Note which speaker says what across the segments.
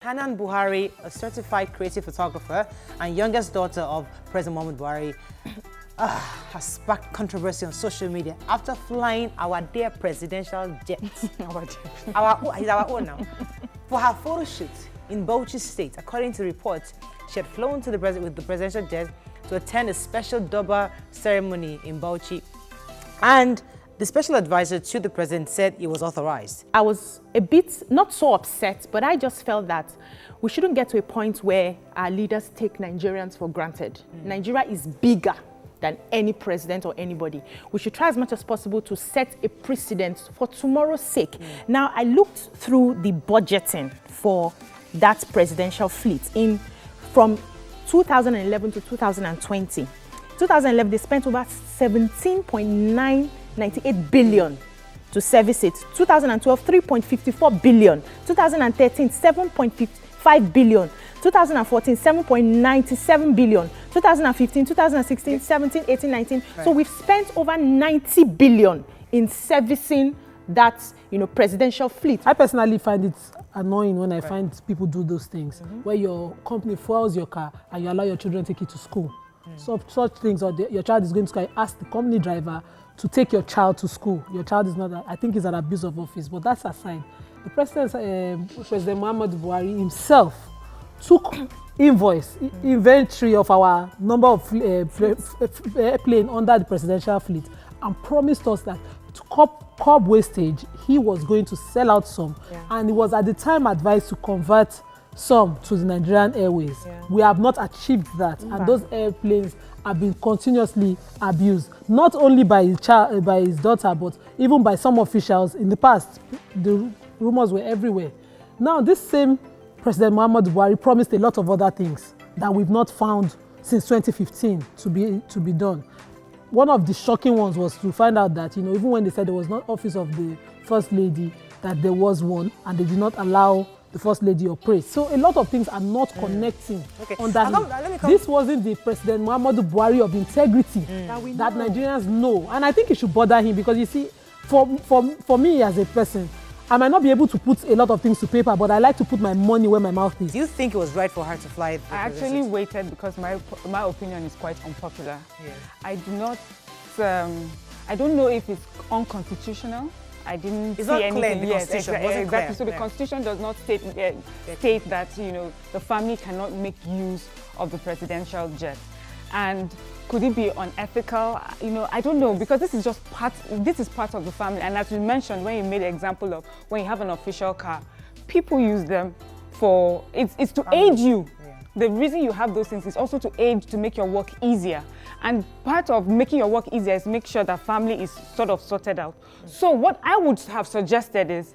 Speaker 1: President Buhari, a certified creative photographer and youngest daughter of President Buhari, has sparked controversy on social media after flying our dear presidential jet. He's our own now. For her photo shoot in Bauchi State, according to reports, she had flown to with the presidential jet to attend a special Durbar ceremony in Bauchi. And the special advisor to the president said it was authorized.
Speaker 2: I was a bit, not so upset, but I just felt that we shouldn't get to a point where our leaders take Nigerians for granted. Nigeria is bigger than any president or anybody. We should try as much as possible to set a precedent for tomorrow's sake. Now, I looked through the budgeting for that presidential fleet from 2011 to 2020. 2011, they spent over 17.998 billion to service it. 2012, 3.54 billion. 2013, 7.55 billion. 2014, 7.97 billion. 2015, 2016, 17, 18, 19. Right. So we've spent over 90 billion in servicing that, presidential fleet.
Speaker 3: I personally find it annoying when I find people do those things, where your company fuels your car and you allow your children to take it to school. So such things, or your child is going to school, ask the company driver to take your child to school. Your child is not, I think it's an abuse of office, but that's aside. The President Buhari himself took inventory of our number of airplanes under the presidential fleet and promised us that to curb wastage, he was going to sell out some. And he was at the time advised to convert some to the Nigerian Airways. We have not achieved that, and those airplanes have been continuously abused, not only by his daughter, but even by some officials in the past. The rumors were everywhere. Now, this same President Buhari promised a lot of other things that we've not found since 2015 to be done. One of the shocking ones was to find out that, even when they said there was not office of the First Lady, that there was one, and they did not allow the First Lady of praise. So a lot of things are not connecting under him. This wasn't the President Buhari of integrity that Nigerians know. And I think it should bother him, because you see, for me as a person, I might not be able to put a lot of things to paper, but I like to put my money where my mouth is.
Speaker 1: Do you think it was right for her to fly?
Speaker 4: I actually waited because my opinion is quite unpopular. I do not, I don't know if it's unconstitutional. I didn't see anything.
Speaker 1: Yes,
Speaker 4: exactly. So the Constitution does not state that the family cannot make use of the presidential jet. And could it be unethical? I don't know, because this is just part of the family. And as you mentioned, when you made an example of when you have an official car, people use them for it's to aid you. The reason you have those things is also to aid, to make your work easier. And part of making your work easier is make sure that family is sort of sorted out. So what I would have suggested is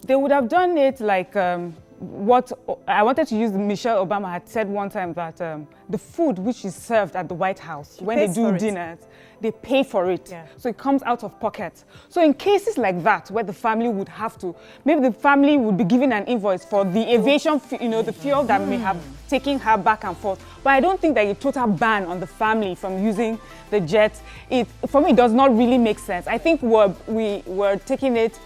Speaker 4: they would have done it like what I wanted to use. Michelle Obama had said one time that the food which is served at the White House, when they do dinners, they pay for it. So it comes out of pocket. So in cases like that, where the family would have to, maybe the family would be given an invoice for the aviation, the fuel that may have taken her back and forth. But I don't think that a total ban on the family from using the jet, for me, it does not really make sense. I think we were taking it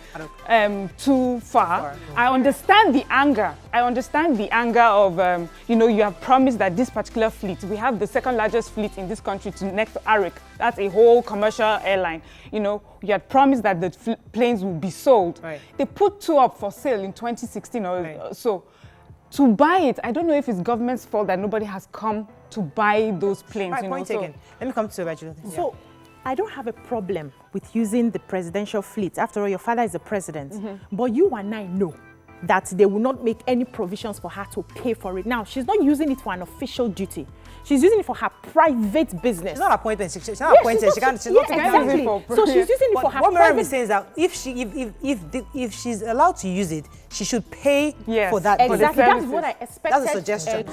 Speaker 4: too far. I understand the anger. I understand the anger of, you have promised that this particular fleet, we have the second largest fleet in this country next to Arik. That's a whole commercial airline. You had promised that the planes would be sold. They put 2 up for sale in 2016 or so. To buy it, I don't know if it's government's fault that nobody has come to buy those planes.
Speaker 1: Point taken. Let me come to Rachel.
Speaker 2: So, I don't have a problem with using the presidential fleet. After all, your father is the president. But you and I know that they will not make any provisions for her to pay for it. Now, she's not using it for an official duty. She's using it for her private business.
Speaker 1: She's not appointed. She's not appointed. She's not
Speaker 2: exactly. So she's using it for her
Speaker 1: private. What Miriam is saying is that if she's allowed to use it, she should pay for that.
Speaker 2: Exactly. That's what I expected.
Speaker 1: That's a suggestion.